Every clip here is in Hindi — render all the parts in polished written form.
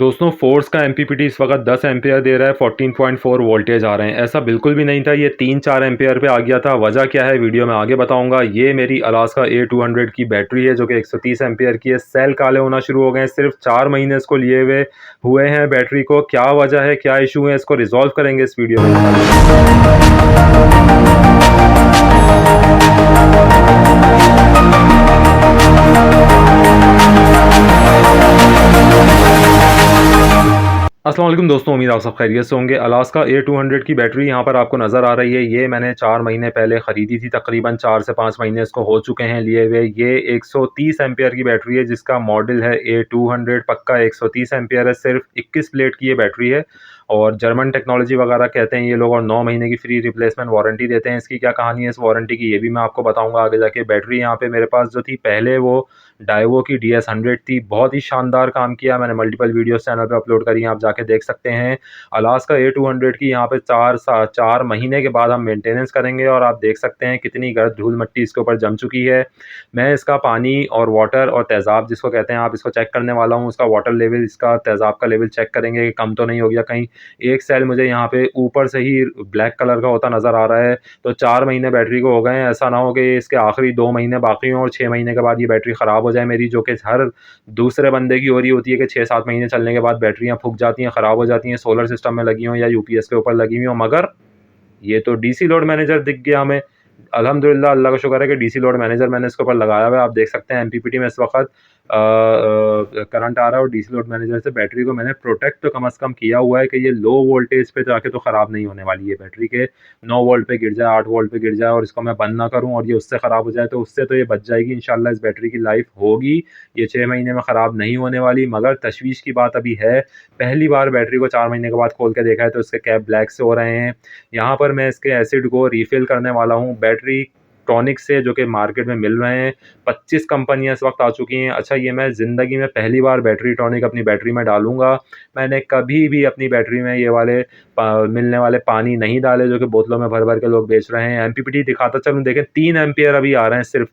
दोस्तों फोर्स का एमपीपीटी इस वक्त 10 एम्पेयर दे रहा है, 14.4 वोल्टेज आ रहे हैं। ऐसा बिल्कुल भी नहीं था, ये 3-4 एम्पेयर पे आ गया था। वजह क्या है वीडियो में आगे बताऊंगा। ये मेरी अलास्का A200 की बैटरी है जो कि 130 एम्पेयर की है। सेल काले होना शुरू हो गए हैं, सिर्फ 4 महीने इसको लिए हुए हैं बैटरी को। क्या वजह है, क्या इशू है, इसको रिजॉल्व करेंगे इस वीडियो में। अस्सलाम वालेकुम दोस्तों, उम्मीद आप सब खैरियत से होंगे। अलास्का A200 की बैटरी यहाँ पर आपको नज़र आ रही है। ये मैंने 4 महीने पहले ख़रीदी थी, तकरीबन 4 से 5 महीने इसको हो चुके हैं लिए हुए। ये 130 एम्पेयर की बैटरी है जिसका मॉडल है A200। पक्का 130 एम्पेयर है, सिर्फ 21 प्लेट की ये बैटरी है और जर्मन टेक्नोलॉजी वगैरह कहते हैं ये लोग, और 9 महीने की फ्री रिप्लेसमेंट वारंटी देते हैं। इसकी क्या कहानी है इस वारंटी की, ये भी मैं आपको बताऊँगा आगे जाके। बैटरी यहाँ पर मेरे पास जो थी पहले वो डाइवो की DS100 थी, बहुत ही शानदार काम किया। मैंने मल्टीपल वीडियोस चैनल पे अपलोड करी हैं, आप जाके देख सकते हैं। अलास्का A200 की यहाँ पे 4 महीने के बाद हम मेंटेनेंस करेंगे और आप देख सकते हैं कितनी गर्द धूल मिट्टी इसके ऊपर जम चुकी है। मैं इसका पानी और वाटर और तेज़ाब जिसको कहते हैं, आप इसको चेक करने वाला हूँ। उसका वाटर लेवल, इसका तेज़ाब का लेवल चेक करेंगे कि कम तो नहीं हो गया कहीं। एक सेल मुझे यहाँ पे ऊपर से ही ब्लैक कलर का होता नज़र आ रहा है। तो 4 महीने बैटरी को हो गए हैं, ऐसा ना हो कि इसके आखिरी 2 महीने बाकी हों और 6 महीने के बाद ये बैटरी ख़राब हो जाए मेरी, जो कि हर दूसरे बंदे की हो रही होती है कि 6-7 महीने चलने के बाद बैटरियाँ फूक जाती हैं, ख़राब हो जाती हैं, सोलर सिस्टम में लगी हों या यूपीएस के ऊपर लगी हुई हों। मगर ये तो डीसी लोड मैनेजर दिख गया हमें। अल्हम्दुलिल्लाह, अल्लाह का शुक्र है कि डीसी लोड मैनेजर मैंने इसके ऊपर लगाया हुआ है। आप देख सकते हैं एमपीपीटी में इस वक्त करंट आ रहा है और डीसी लोड मैनेजर से बैटरी को मैंने प्रोटेक्ट तो कम से कम किया हुआ है कि ये लो वोल्टेज पे जाके तो ख़राब नहीं होने वाली है बैटरी के। 9 वोल्ट पे गिर जाए, 8 वोल्ट पे गिर जाए और इसको मैं बंद ना करूं और ये उससे ख़राब हो जाए, तो उससे तो ये बच जाएगी इंशाल्लाह। इस बैटरी की लाइफ होगी, ये 6 महीने में ख़राब नहीं होने वाली। मगर तशवीश की बात अभी है, पहली बार बैटरी को 4 महीने के बाद खोल के देखा है तो इसके कैप ब्लैक से हो रहे हैं। यहाँ पर मैं इसके एसिड को रिफ़िल करने वाला हूँ बैटरी टॉनिक से, जो कि मार्केट में मिल रहे हैं। 25 कंपनियाँ इस वक्त आ चुकी हैं। अच्छा, ये मैं ज़िंदगी में पहली बार बैटरी टॉनिक अपनी बैटरी में डालूँगा। मैंने कभी भी अपनी बैटरी में ये वाले मिलने वाले पानी नहीं डाले जो कि बोतलों में भर भर के लोग बेच रहे हैं। एमपीपीटी दिखाता चलूँ, देखें 3 एम्पियर अभी आ रहे हैं, सिर्फ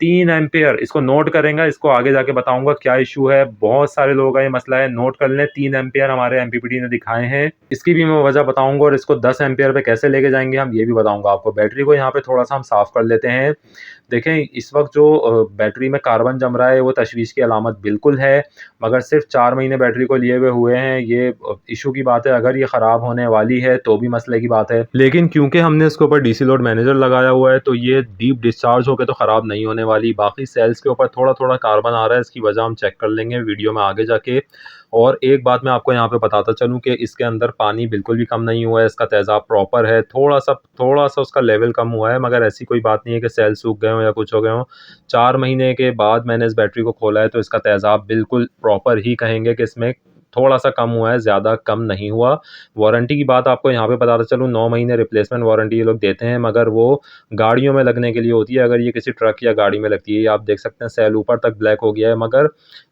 3 एम्पियर। इसको नोट करेंगे, इसको आगे जाके बताऊंगा क्या इशू है। बहुत सारे लोगों का ये मसला है, नोट कर लें। 3 एम्पियर हमारे एमपीपीटी ने दिखाए हैं, इसकी भी मैं वजह बताऊंगा और इसको 10 एम्पियर पे कैसे लेके जाएंगे हम, ये भी बताऊंगा आपको। बैटरी को यहाँ पे थोड़ा सा हम साफ कर लेते हैं। देखें, इस वक्त जो बैटरी में कार्बन जम रहा है वो तशवीश की अलामत बिल्कुल है, मगर सिर्फ 4 महीने बैटरी को लिए हुए हैं, ये इशू की बात है। अगर ये ख़राब होने वाली है तो भी मसले की बात है, लेकिन क्योंकि हमने इसके ऊपर डीसी लोड मैनेजर लगाया हुआ है तो ये डीप डिस्चार्ज होकर तो ख़राब नहीं होने वाली। बाकी सेल्स के ऊपर थोड़ा थोड़ा कार्बन आ रहा है, इसकी वजह हम चेक कर लेंगे वीडियो में आगे जाके। और एक बात मैं आपको यहाँ पे बताता चलूँ कि इसके अंदर पानी बिल्कुल भी कम नहीं हुआ है, इसका तेज़ाब प्रॉपर है। थोड़ा सा उसका लेवल कम हुआ है, मगर ऐसी कोई बात नहीं है कि सेल सूख गए हों या कुछ हो गए हों। 4 महीने के बाद मैंने इस बैटरी को खोला है तो इसका तेज़ाब बिल्कुल प्रॉपर ही कहेंगे कि इसमें थोड़ा सा कम हुआ है, ज़्यादा कम नहीं हुआ। वारंटी की बात आपको यहाँ पे बताता चलूँ, 9 महीने रिप्लेसमेंट वारंटी ये लोग देते हैं, मगर वो गाड़ियों में लगने के लिए होती है। अगर ये किसी ट्रक या गाड़ी में लगती है, आप देख सकते हैं सेल ऊपर तक ब्लैक हो गया है। मगर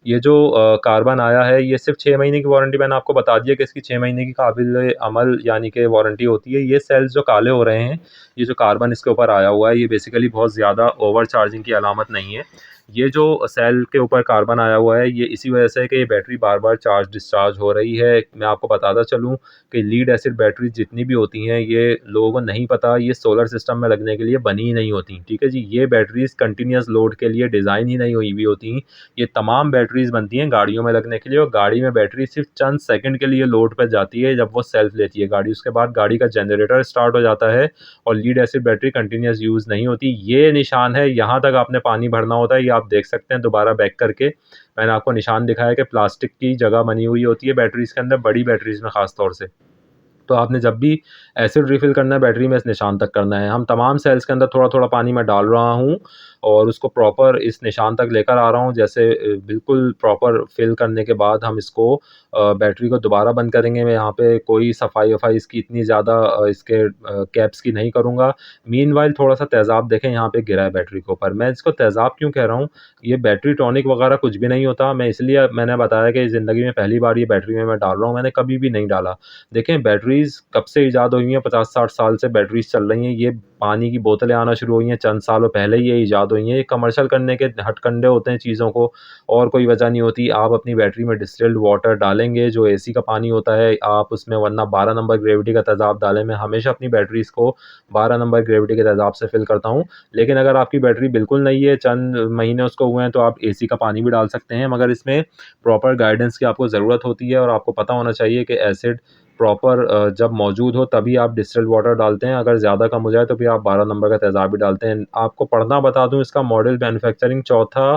ये जो कार्बन आया है, ये सिर्फ 6 महीने की वारंटी मैंने आपको बता दिया कि इसकी 6 महीने की काबिल अमल यानी कि वारंटी होती है। ये सेल्स जो काले हो रहे हैं, ये जो कार्बन इसके ऊपर आया हुआ है, ये बेसिकली बहुत ज़्यादा ओवर चार्जिंग की अलामत नहीं है। ये जो सेल के ऊपर कार्बन आया हुआ है, ये इसी वजह से है कि ये बैटरी बार बार चार्ज डिस्चार्ज हो रही है। मैं आपको बताता चलूँ कि लीड एसिड बैटरी जितनी भी होती हैं, ये लोगों को नहीं पता, ये सोलर सिस्टम में लगने के लिए बनी ही नहीं होती। ठीक है जी, ये बैटरीज कंटिन्यूस लोड के लिए डिज़ाइन ही नहीं हुई होती। ये तमाम बैटरीज बनती हैं गाड़ियों में लगने के लिए, और गाड़ी में बैटरी सिर्फ चंद सेकंड के लिए लोड पर जाती है जब वो सेल्फ लेती है गाड़ी। उसके बाद गाड़ी का जनरेटर स्टार्ट हो जाता है और lead acid battery continuous use नहीं होती। ये निशान है, यहाँ तक आपने पानी भरना होता है, ये आप देख सकते हैं। दोबारा बैक करके मैंने आपको निशान दिखाया कि प्लास्टिक की जगह बनी हुई होती है बैटरीज के अंदर, बड़ी बैटरीज में खास तौर से। तो आपने जब भी एसिड रिफ़िल करना है बैटरी में, इस निशान तक करना है। हम तमाम सेल्स के अंदर थोड़ा-थोड़ा पानी मैं डाल रहा हूँ और उसको प्रॉपर इस निशान तक लेकर आ रहा हूँ। जैसे बिल्कुल प्रॉपर फ़िल करने के बाद हम इसको बैटरी को दोबारा बंद करेंगे। मैं यहाँ पे कोई सफाई-वफ़ाई इसकी इतनी ज़्यादा इसके कैप्स की नहीं करूँगा। मीनवाइल थोड़ा-सा तेज़ाब देखें यहाँ पे गिरा है बैटरी के ऊपर। मैं इसको तेज़ाब क्यों कह रहा हूँ, ये बैटरी टॉनिक वगैरह कुछ भी नहीं होता। मैं इसलिए मैंने बताया कि ज़िंदगी में पहली बार ये बैटरी में मैं डाल रहा हूँ, मैंने कभी भी नहीं डाला। देखें, बैटरीज़ कब से इजाद हुई हैं, 50-60 साल से बैटरीज़ चल रही हैं। ये पानी की बोतलें आना शुरू हुई हैं चंद सालों पहले ही ये इजाद बर्बाद हुई हैं। ये कमर्शियल करने के हथकंडे होते हैं चीज़ों को, और कोई वजह नहीं होती। आप अपनी बैटरी में डिस्टिल्ड वाटर डालेंगे, जो एसी का पानी होता है आप उसमें, वरना 12 नंबर ग्रेविटी का तेज़ाब डालें। मैं हमेशा अपनी बैटरीज़ को 12 नंबर ग्रेविटी के तेज़ाब से फिल करता हूँ। लेकिन अगर आपकी बैटरी बिल्कुल नहीं है, चंद महीने उसको हुए हैं, तो आप एसी का पानी भी डाल सकते हैं, मगर इसमें प्रॉपर गाइडेंस की आपको ज़रूरत होती है और आपको पता होना चाहिए कि एसिड प्रॉपर जब मौजूद हो तभी आप डिस्टिल्ड वाटर डालते हैं। अगर ज़्यादा कम हो जाए तो फिर आप 12 नंबर का तेज़ाब भी डालते हैं। आपको पढ़ना बता दूँ, इसका मॉडल मैन्युफैक्चरिंग चौथा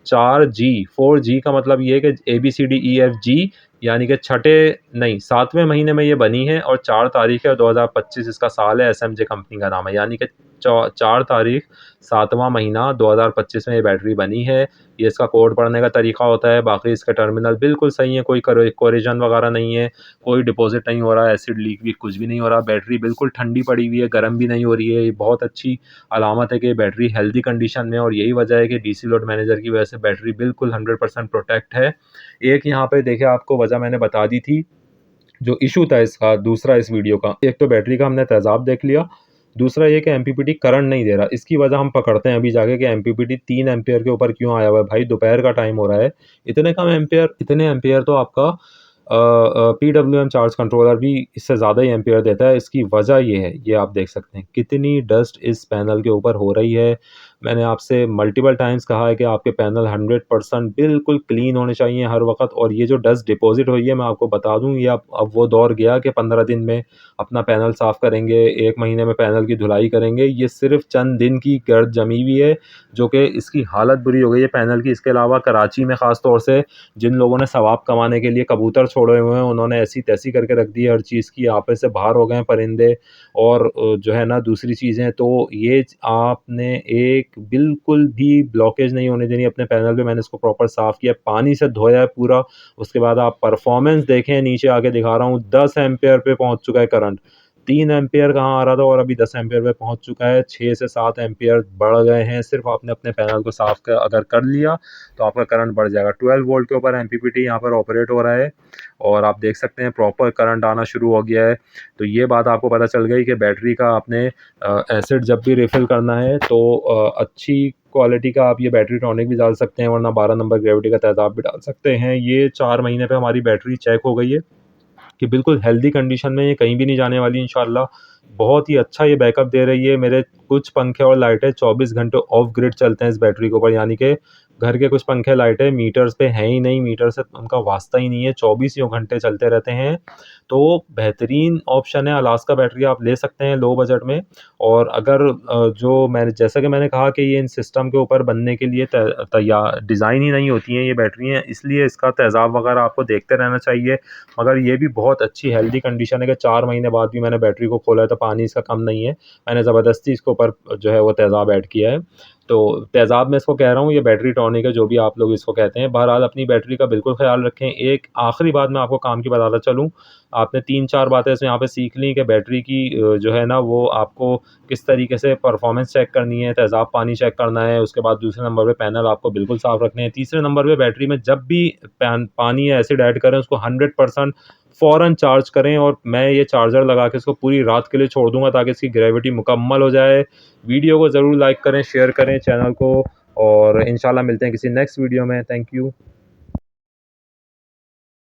4G, 4G का मतलब ये है कि ABCDEFG, यानी कि छठे नहीं 7वें महीने में ये बनी है, और 4 तारीख है 2025 इसका साल है। SMJ कंपनी का नाम है, यानी कि 4 तारीख 7वां महीना 2025 में ये बैटरी बनी है। ये इसका कोड पढ़ने का तरीका होता है। बाकी इसके टर्मिनल बिल्कुल सही है, कोई कोरिजन वगैरह नहीं है, कोई डिपॉजिट नहीं हो रहा है, एसिड लीक भी कुछ भी नहीं हो रहा। बैटरी बिल्कुल ठंडी पड़ी हुई है, गर्म भी नहीं हो रही है। ये बहुत अच्छी अलामत है कि बैटरी हेल्दी कंडीशन में, और यही वजह है कि डीसी लोड मैनेजर की वजह से बैटरी बिल्कुल 100% प्रोटेक्ट है। एक यहाँ पे देखिए, आपको वजह मैंने बता दी थी। जो इशू था इसका दूसरा इस वीडियो का, एक तो बैटरी का हमने तेज़ाब देख लिया, दूसरा ये कि एमपीपीटी करंट नहीं दे रहा। इसकी वजह हम पकड़ते हैं अभी जाके कि एमपीपीटी 3 एम्पियर के ऊपर क्यों आया हुआ है। भाई दोपहर का टाइम हो रहा है, इतने कम एम्पियर, इतने एम्पियर तो आपका पीडब्ल्यूएम चार्ज कंट्रोलर भी इससे ज़्यादा ही एम्पियर देता है। इसकी वजह ये है, ये आप देख सकते हैं कितनी डस्ट इस पैनल के ऊपर हो रही है। मैंने आपसे मल्टीपल टाइम्स कहा है कि आपके पैनल 100% बिल्कुल क्लीन होने चाहिए हर वक्त। और ये जो डस्ट डिपॉजिट हुई है, मैं आपको बता दूं, ये अब वो दौर गया कि 15 दिन में अपना पैनल साफ़ करेंगे, 1 महीने में पैनल की धुलाई करेंगे। ये सिर्फ चंद दिन की गर्द जमी हुई है, जो कि इसकी हालत बुरी हो गई है पैनल की। इसके अलावा कराची में ख़ास तौर से जिन लोगों ने सवाब कमाने के लिए कबूतर छोड़े हुए हैं, उन्होंने ऐसी तैसी करके रख दी है हर चीज़ की, आपे से बाहर हो गए हैं परिंदे। और जो है ना, दूसरी चीज़ें तो ये आपने एक बिल्कुल भी ब्लॉकेज नहीं होने देनी अपने पैनल पे। मैंने इसको प्रॉपर साफ़ किया, पानी से धोया है पूरा। उसके बाद आप परफॉर्मेंस देखें, नीचे आके दिखा रहा हूँ, 10 एम्पियर पे पहुँच चुका है करंट। 3 एम्पियर कहाँ आ रहा था और अभी 10 एम्पियर पे पहुँच चुका है। 6 से 7 एम्पियर बढ़ गए हैं। सिर्फ आपने अपने पैनल को साफ़ अगर कर लिया तो आपका करंट बढ़ जाएगा। 12 वोल्ट के ऊपर एमपीपीटी यहाँ पर ऑपरेट हो रहा है, और आप देख सकते हैं प्रॉपर करंट आना शुरू हो गया है। तो ये बात आपको पता चल गई कि बैटरी का आपने एसिड जब भी रिफ़िल करना है तो अच्छी क्वालिटी का आप ये बैटरी टॉनिक भी डाल सकते हैं, वरना 12 नंबर ग्रेविटी का तेज़ाब भी डाल सकते हैं। ये 4 महीने पे हमारी बैटरी चेक हो गई है कि बिल्कुल हेल्दी कंडीशन में, ये कहीं भी नहीं जाने वाली इंशाल्लाह। बहुत ही अच्छा ये बैकअप दे रही है। मेरे कुछ पंखे और लाइटें 24 घंटे ऑफ ग्रिड चलते हैं इस बैटरी के ऊपर, यानी कि घर के कुछ पंखे लाइटें मीटर्स पे हैं ही नहीं, मीटर से उनका वास्ता ही नहीं है, 24 घंटे चलते रहते हैं। तो बेहतरीन ऑप्शन है, अलास्का बैटरी आप ले सकते हैं लो बजट में। और अगर जो मैंने, जैसा कि मैंने कहा कि ये इन सिस्टम के ऊपर बनने के लिए तैयार डिज़ाइन ही नहीं होती हैं ये बैटरियाँ, इसलिए इसका तेज़ाब वगैरह आपको देखते रहना चाहिए। मगर ये भी बहुत अच्छी हेल्दी कंडीशन है कि 4 महीने बाद भी मैंने बैटरी को खोला है तो पानी इसका कम नहीं है। मैंने ज़बरदस्ती इसके ऊपर जो है वो तेज़ाब ऐड किया है। तो तेज़ाब मैं इसको कह रहा हूँ, ये बैटरी टॉनिक है, जो भी आप लोग इसको कहते हैं। बहरहाल अपनी बैटरी का बिल्कुल ख़्याल रखें। एक आखिरी बात मैं आपको काम की बताता चलूँ, आपने 3-4 बातें इसमें यहाँ पे सीख ली कि बैटरी की जो है ना, वो आपको किस तरीके से परफॉर्मेंस चेक करनी है, तेज़ाब पानी चेक करना है। उसके बाद दूसरे नंबर पे पैनल आपको बिल्कुल साफ़ रखने हैं। तीसरे नंबर पे बैटरी में जब भी पानी या एसिड ऐड करें, उसको 100% फ़ौरन चार्ज करें। और मैं ये चार्जर लगा के इसको पूरी रात के लिए छोड़ दूँगा ताकि इसकी ग्रेविटी मुकम्मल हो जाए। वीडियो को ज़रूर लाइक करें, शेयर करें चैनल को, और इंशाल्लाह मिलते हैं किसी नेक्स्ट वीडियो में। Thank you.